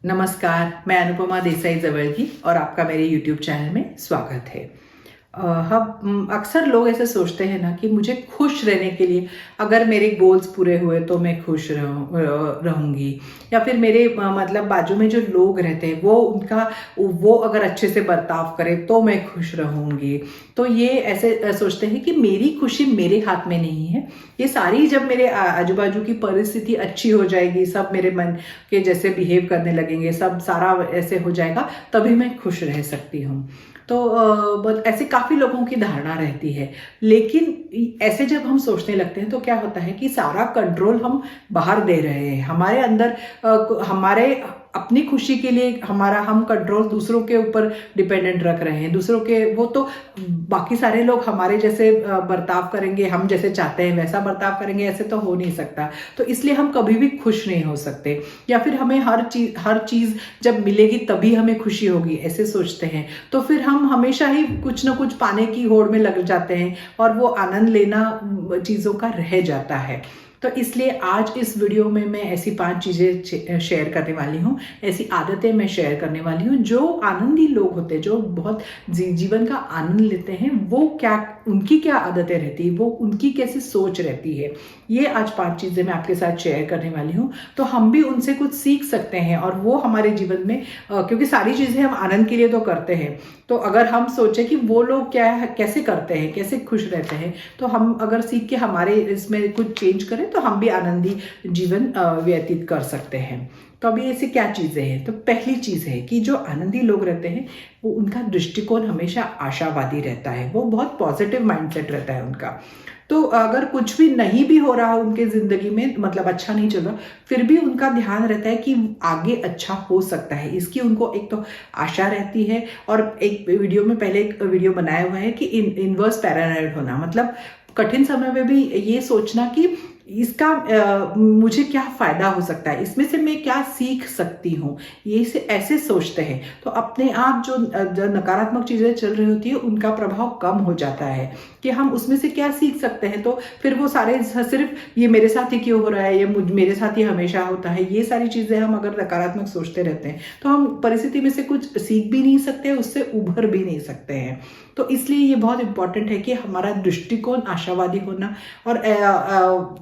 नमस्कार, मैं अनुपमा देसाई जवलगी और आपका मेरे YouTube चैनल में स्वागत है। हम अक्सर लोग ऐसे सोचते हैं ना कि मुझे खुश रहने के लिए अगर मेरे गोल्स पूरे हुए तो मैं खुश रहूँगी, या फिर मेरे मतलब बाजू में जो लोग रहते हैं वो अगर अच्छे से बर्ताव करें तो मैं खुश रहूँगी। तो ये ऐसे सोचते हैं कि मेरी खुशी मेरे हाथ में नहीं है। ये सारी जब मेरे आजू बाजू की परिस्थिति अच्छी हो जाएगी, सब मेरे मन के जैसे बिहेव करने लगेंगे, सब सारा ऐसे हो जाएगा, तभी मैं खुश रह सकती हूँ। तो ऐसे काफ़ी लोगों की धारणा रहती है, लेकिन ऐसे जब हम सोचने लगते हैं तो क्या होता है कि सारा कंट्रोल हम बाहर दे रहे हैं। हमारे अंदर हमारे अपनी खुशी के लिए हम कंट्रोल दूसरों के ऊपर डिपेंडेंट रख रहे हैं। दूसरों के वो तो बाकी सारे लोग हमारे जैसे बर्ताव करेंगे, हम जैसे चाहते हैं वैसा बर्ताव करेंगे, ऐसे तो हो नहीं सकता। तो इसलिए हम कभी भी खुश नहीं हो सकते, या फिर हमें हर चीज़ जब मिलेगी तभी हमें खुशी होगी, ऐसे सोचते हैं। तो फिर हम हमेशा ही कुछ ना कुछ पाने की होड़ में लग जाते हैं और वो आनंद लेना चीज़ों का रह जाता है। तो इसलिए आज इस वीडियो में मैं ऐसी 5 चीज़ें शेयर करने वाली हूँ, ऐसी आदतें मैं शेयर करने वाली हूँ जो आनंदी लोग होते हैं, जो बहुत जीवन का आनंद लेते हैं, उनकी क्या आदतें रहती है, वो उनकी कैसी सोच रहती है। ये आज 5 चीज़ें मैं आपके साथ शेयर करने वाली हूँ, तो हम भी उनसे कुछ सीख सकते हैं और वो हमारे जीवन में क्योंकि सारी चीज़ें हम आनंद के लिए तो करते हैं, तो अगर हम सोचें कि वो लोग कैसे करते हैं, कैसे खुश रहते हैं, तो हम अगर सीख के हमारे इसमें कुछ चेंज करें तो हम भी आनंदी जीवन व्यतीत कर सकते हैं। तो अभी ऐसी क्या चीज़ें हैं? तो पहली चीज़ है कि जो आनंदी लोग रहते हैं वो उनका दृष्टिकोण हमेशा आशावादी रहता है, वो बहुत पॉजिटिव माइंडसेट रहता है उनका। तो अगर कुछ भी नहीं भी हो रहा उनके ज़िंदगी में, मतलब अच्छा नहीं चल रहा, फिर भी उनका ध्यान रहता है कि आगे अच्छा हो सकता है, इसकी उनको एक तो आशा रहती है। और एक वीडियो में पहले एक वीडियो बनाया हुआ है कि इनवर्स पैरानॉइड होना, मतलब कठिन समय में भी ये सोचना कि इसका मुझे क्या फ़ायदा हो सकता है, इसमें से मैं क्या सीख सकती हूँ, ये से ऐसे सोचते हैं। तो अपने आप जो नकारात्मक चीज़ें चल रही होती है उनका प्रभाव कम हो जाता है कि हम उसमें से क्या सीख सकते हैं। तो फिर वो सारे सिर्फ ये मेरे साथ ही क्यों हो रहा है, ये मेरे साथ ही हमेशा होता है, ये सारी चीज़ें हम अगर नकारात्मक सोचते रहते हैं तो हम परिस्थिति में से कुछ सीख भी नहीं सकते, उससे उभर भी नहीं सकते हैं। तो इसलिए ये बहुत इंपॉर्टेंट है कि हमारा दृष्टिकोण आशावादी होना। और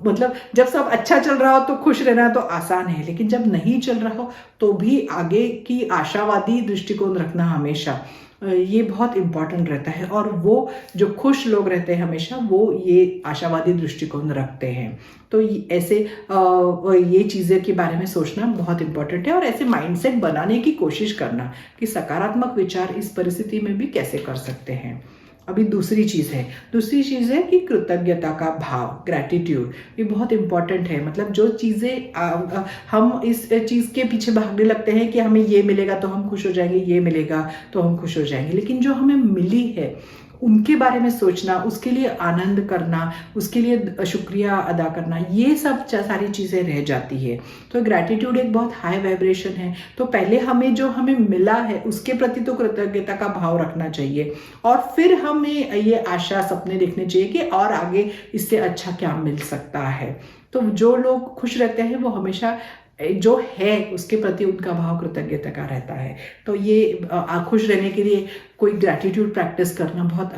मतलब जब सब अच्छा चल रहा हो तो खुश रहना तो आसान है, लेकिन जब नहीं चल रहा हो तो भी आगे की आशावादी दृष्टिकोण रखना हमेशा ये बहुत इम्पॉर्टेंट रहता है। और वो जो खुश लोग रहते हैं हमेशा वो ये आशावादी दृष्टिकोण रखते हैं। तो ऐसे ये चीज़ें के बारे में सोचना बहुत इम्पॉर्टेंट है और ऐसे माइंडसेट बनाने की कोशिश करना कि सकारात्मक विचार इस परिस्थिति में भी कैसे कर सकते हैं। अभी दूसरी चीज़ है कि कृतज्ञता का भाव, ग्रैटिट्यूड, ये बहुत इंपॉर्टेंट है। मतलब जो चीज़ें हम इस चीज़ के पीछे भागने लगते हैं कि हमें ये मिलेगा तो हम खुश हो जाएंगे, ये मिलेगा तो हम खुश हो जाएंगे, लेकिन जो हमें मिली है उनके बारे में सोचना, उसके लिए आनंद करना, उसके लिए शुक्रिया अदा करना, ये सब सारी चीज़ें रह जाती है। तो ग्रैटिट्यूड एक बहुत हाई वाइब्रेशन है। तो पहले हमें मिला है उसके प्रति तो कृतज्ञता का भाव रखना चाहिए, और फिर हमें ये आशा सपने देखने चाहिए कि और आगे इससे अच्छा क्या मिल सकता है। तो जो लोग खुश रहते हैं वो हमेशा जो है उसके प्रति उनका भाव कृतज्ञता का रहता है। तो ये खुश रहने के लिए कोई ग्रैटिट्यूड प्रैक्टिस करना बहुत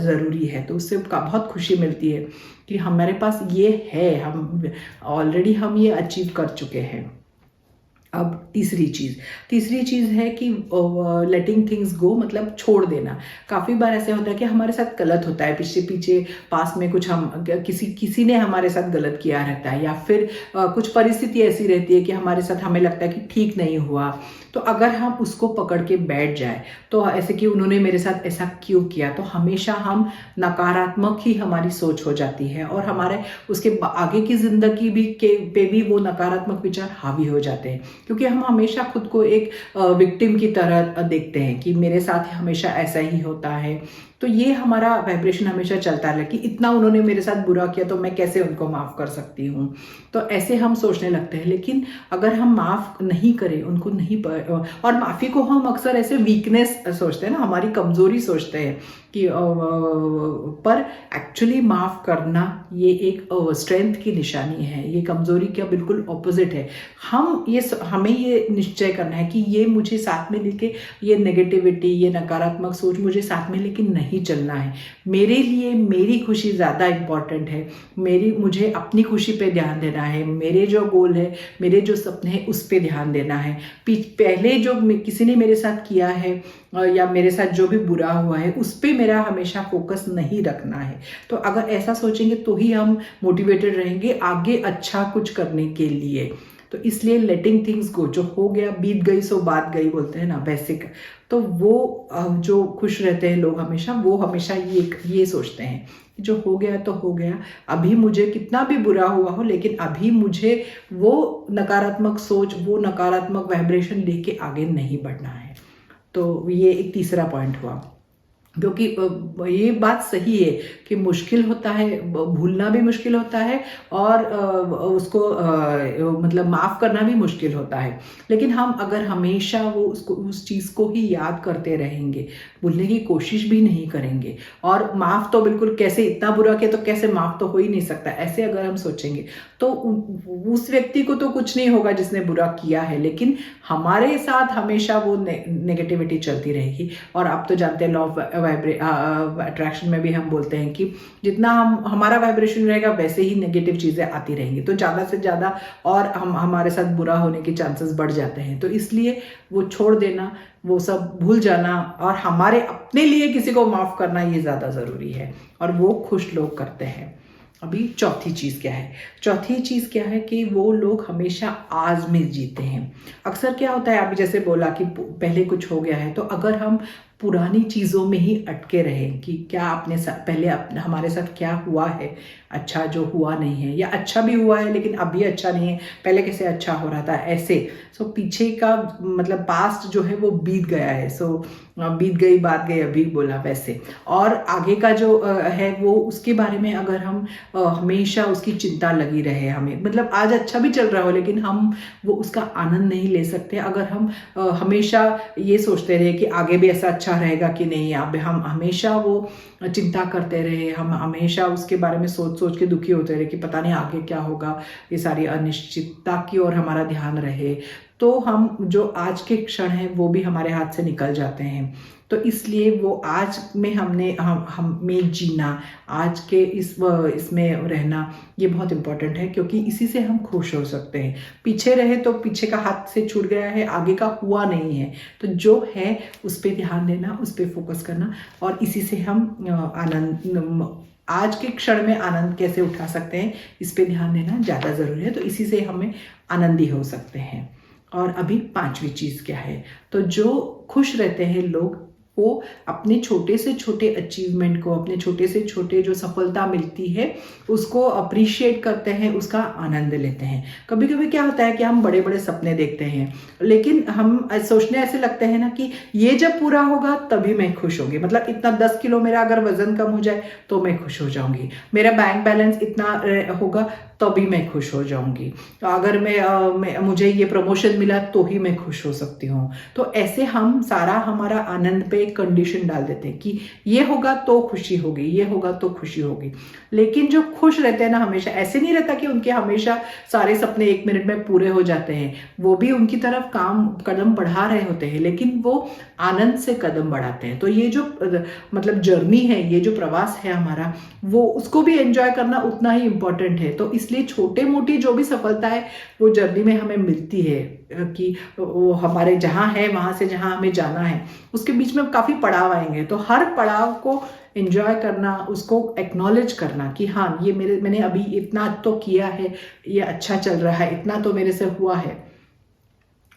ज़रूरी है। तो उससे बहुत खुशी मिलती है कि हमारे पास ये है, हम ऑलरेडी हम ये अचीव कर चुके हैं। अब तीसरी चीज़ है कि लेटिंग थिंग्स गो, मतलब छोड़ देना। काफ़ी बार ऐसे होता है कि हमारे साथ गलत होता है, पीछे पास में कुछ हम किसी ने हमारे साथ गलत किया रहता है, या फिर कुछ परिस्थिति ऐसी रहती है कि हमारे साथ हमें लगता है कि ठीक नहीं हुआ। तो अगर हम उसको पकड़ के बैठ जाए तो ऐसे कि उन्होंने मेरे साथ ऐसा क्यों किया, तो हमेशा हम नकारात्मक ही हमारी सोच हो जाती है और हमारे उसके आगे की ज़िंदगी पे भी वो नकारात्मक विचार हावी हो जाते हैं, क्योंकि हम हमेशा खुद को एक विक्टिम की तरह देखते हैं कि मेरे साथ हमेशा ऐसा ही होता है। तो ये हमारा वाइब्रेशन हमेशा चलता रहे कि इतना उन्होंने मेरे साथ बुरा किया तो मैं कैसे उनको माफ़ कर सकती हूँ। तो ऐसे हम सोचने लगते हैं, लेकिन अगर हम माफ़ नहीं करें उनको, नहीं और माफ़ी को हम अक्सर ऐसे वीकनेस सोचते हैं ना, हमारी कमज़ोरी सोचते हैं कि पर एक्चुअली माफ़ करना ये एक स्ट्रेंथ की निशानी है, ये कमज़ोरी का बिल्कुल ऑपोजिट है। हमें ये निश्चय करना है कि ये मुझे साथ में लेके, ये नेगेटिविटी, ये नकारात्मक सोच मुझे साथ में लेके नहीं चलना है। मेरे लिए मेरी खुशी ज़्यादा इम्पॉर्टेंट है, मुझे अपनी खुशी पे ध्यान देना है, मेरे जो गोल है, मेरे जो सपने हैं उस पे ध्यान देना है। पहले जो किसी ने मेरे साथ किया है या मेरे साथ जो भी बुरा हुआ है उस पे मेरा हमेशा फोकस नहीं रखना है। तो अगर ऐसा सोचेंगे तो ही हम मोटिवेटेड रहेंगे आगे अच्छा कुछ करने के लिए। तो इसलिए लेटिंग थिंग्स गो, जो हो गया बीत गई सो बात गई बोलते हैं ना, बेसिक। तो वो जो खुश रहते हैं लोग हमेशा, वो हमेशा ये सोचते हैं कि जो हो गया तो हो गया, अभी मुझे कितना भी बुरा हुआ हो लेकिन अभी मुझे वो नकारात्मक सोच, वो नकारात्मक वाइब्रेशन लेके आगे नहीं बढ़ना है। तो ये एक तीसरा पॉइंट हुआ, क्योंकि ये बात सही है कि मुश्किल होता है, भूलना भी मुश्किल होता है और उसको मतलब माफ़ करना भी मुश्किल होता है। लेकिन हम अगर हमेशा उस चीज़ को ही याद करते रहेंगे, भूलने की कोशिश भी नहीं करेंगे, और माफ़ तो बिल्कुल, कैसे इतना बुरा किया तो कैसे माफ़ तो हो ही नहीं सकता, ऐसे अगर हम सोचेंगे तो उस व्यक्ति को तो कुछ नहीं होगा जिसने बुरा किया है, लेकिन हमारे साथ हमेशा वो नेगेटिविटी चलती रहेगी। और आप तो जानते हैं लॉ ऑफ अट्रैक्शन में भी हम बोलते हैं कि जितना हमारा वाइब्रेशन रहेगा वैसे ही नेगेटिव चीज़ें आती रहेंगी, तो ज़्यादा से ज़्यादा और हमारे साथ बुरा होने के चांसेस बढ़ जाते हैं। तो इसलिए वो छोड़ देना, वो सब भूल जाना और हमारे अपने लिए किसी को माफ़ करना, ये ज़्यादा ज़रूरी है और वो खुश लोग करते हैं। अभी चौथी चीज़ क्या है? चौथी चीज़ क्या है कि वो लोग हमेशा आज में जीते हैं। अक्सर क्या होता है, अभी जैसे बोला कि पहले कुछ हो गया है, तो अगर हम पुरानी चीज़ों में ही अटके रहें कि क्या पहले हमारे साथ क्या हुआ है, अच्छा जो हुआ नहीं है, या अच्छा भी हुआ है लेकिन अभी अच्छा नहीं है, पहले कैसे अच्छा हो रहा था, ऐसे सो पीछे का मतलब पास्ट जो है वो बीत गया है, सो बीत गई बात गई अभी बोला वैसे। और आगे का जो है वो उसके बारे में अगर हम हमेशा उसकी चिंता लगी रहे हमें, मतलब आज अच्छा भी चल रहा हो लेकिन हम वो उसका आनंद नहीं ले सकते, अगर हम हमेशा ये सोचते रहे कि आगे भी ऐसा अच्छा रहेगा कि नहीं, अब हम हमेशा वो चिंता करते रहे, हम हमेशा उसके बारे में सोच सोच के दुखी होते रहे कि पता नहीं आगे क्या होगा, ये सारी अनिश्चितता की ओर हमारा ध्यान रहे, तो हम जो आज के क्षण हैं वो भी हमारे हाथ से निकल जाते हैं। तो इसलिए वो आज में हमें जीना, आज के इसमें रहना, ये बहुत इम्पोर्टेंट है, क्योंकि इसी से हम खुश हो सकते हैं। पीछे रहे तो पीछे का हाथ से छूट गया है, आगे का हुआ नहीं है, तो जो है उस पर ध्यान देना, उस पर फोकस करना, और इसी से हम आज के क्षण में आनंद कैसे उठा सकते हैं, इस पे ध्यान देना ज़्यादा ज़रूरी है। तो इसी से हमें आनंदी हो सकते हैं। और अभी पांचवी चीज़ क्या है? तो जो खुश रहते हैं लोग, वो अपने छोटे से छोटे अचीवमेंट को, अपने छोटे से छोटे जो सफलता मिलती है उसको अप्रिशिएट करते हैं, उसका आनंद लेते हैं। कभी कभी क्या होता है कि हम बड़े बड़े सपने देखते हैं, लेकिन हम सोचने ऐसे लगते हैं ना कि ये जब पूरा होगा तभी मैं खुश होंगी, मतलब इतना 10 किलो मेरा अगर वजन कम हो जाए तो मैं खुश हो जाऊंगी, मेरा बैंक बैलेंस इतना होगा तभी मैं खुश हो जाऊंगी, अगर मुझे ये प्रमोशन मिला तो ही मैं खुश हो सकती हूँ। तो ऐसे हम सारा हमारा आनंद पे एक कंडीशन डाल देते हैं कि ये होगा तो खुशी होगी, ये होगा तो खुशी होगी। लेकिन जो खुश रहते हैं ना, हमेशा ऐसे नहीं रहता कि उनके हमेशा सारे सपने 1 मिनट में पूरे हो जाते हैं, वो भी उनकी तरफ कदम बढ़ा रहे होते हैं, लेकिन वो आनंद से कदम बढ़ाते हैं। तो ये जो मतलब जर्नी है, ये जो प्रवास है हमारा, वो उसको भी एंजॉय करना उतना ही इम्पोर्टेंट है। तो इसलिए छोटे मोटी जो भी सफलता है वो जर्नी में हमें मिलती है कि वो हमारे जहाँ है वहाँ से जहाँ हमें जाना है उसके बीच में काफ़ी पड़ाव आएंगे, तो हर पड़ाव को एंजॉय करना, उसको एक्नॉलेज करना कि हाँ ये मैंने अभी इतना तो किया है, ये अच्छा चल रहा है, इतना तो मेरे से हुआ है।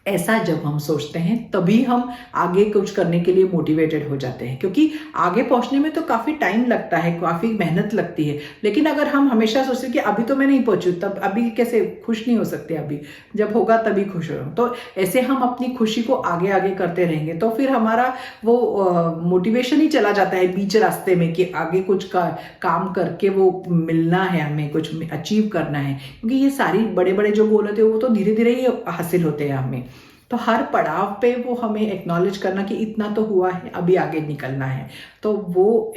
ऐसा जब हम सोचते हैं तभी हम आगे कुछ करने के लिए मोटिवेटेड हो जाते हैं, क्योंकि आगे पहुंचने में तो काफ़ी टाइम लगता है, काफ़ी मेहनत लगती है। लेकिन अगर हम हमेशा सोचते कि अभी तो मैं नहीं पहुंचू, तब अभी कैसे खुश नहीं हो सकते, अभी जब होगा तभी खुश हो, तो ऐसे हम अपनी खुशी को आगे आगे करते रहेंगे, तो फिर हमारा वो मोटिवेशन ही चला जाता है बीच रास्ते में कि आगे कुछ काम करके वो मिलना है, हमें कुछ अचीव करना है, क्योंकि ये सारी बड़े बड़े जो गोल होते हैं वो तो धीरे धीरे ही हासिल होते हैं हमें। तो तो हर पड़ाव पे वो हमें एक्नॉलेज करना कि इतना तो हुआ है, अभी आगे निकलना है। तो वो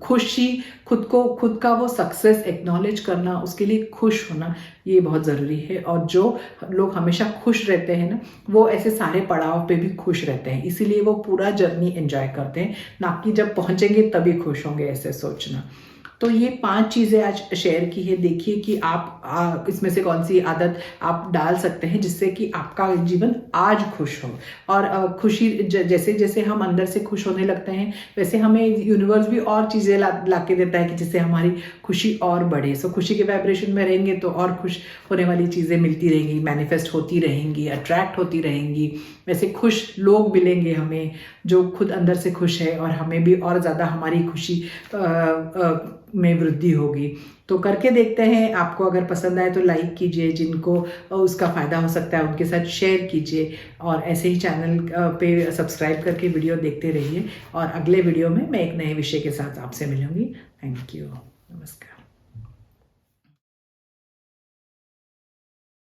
खुशी, खुद का वो सक्सेस एक्नॉलेज करना, उसके लिए खुश होना, ये बहुत ज़रूरी है। और जो लोग हमेशा खुश रहते हैं ना, वो ऐसे सारे पड़ाव पे भी खुश रहते हैं, इसीलिए वो पूरा जर्नी एंजॉय करते हैं, ना कि जब पहुंचेंगे तभी खुश होंगे, ऐसे सोचना। तो ये 5 चीज़ें आज शेयर की है। देखिए कि आप इसमें से कौन सी आदत आप डाल सकते हैं जिससे कि आपका जीवन आज खुश हो। और खुशी जैसे जैसे हम अंदर से खुश होने लगते हैं, वैसे हमें यूनिवर्स भी और चीज़ें ला के देता है कि जिससे हमारी खुशी और बढ़े। सो खुशी के वाइब्रेशन में रहेंगे तो और खुश होने वाली चीज़ें मिलती रहेंगी, मैनिफेस्ट होती रहेंगी, अट्रैक्ट होती रहेंगी। वैसे खुश लोग मिलेंगे हमें जो खुद अंदर से खुश है, और हमें भी और ज़्यादा हमारी खुशी में वृद्धि होगी। तो करके देखते हैं। आपको अगर पसंद आए तो लाइक कीजिए, जिनको उसका फ़ायदा हो सकता है उनके साथ शेयर कीजिए, और ऐसे ही चैनल पे सब्सक्राइब करके वीडियो देखते रहिए। और अगले वीडियो में मैं एक नए विषय के साथ आपसे मिलूंगी। Thank you. नमस्कार।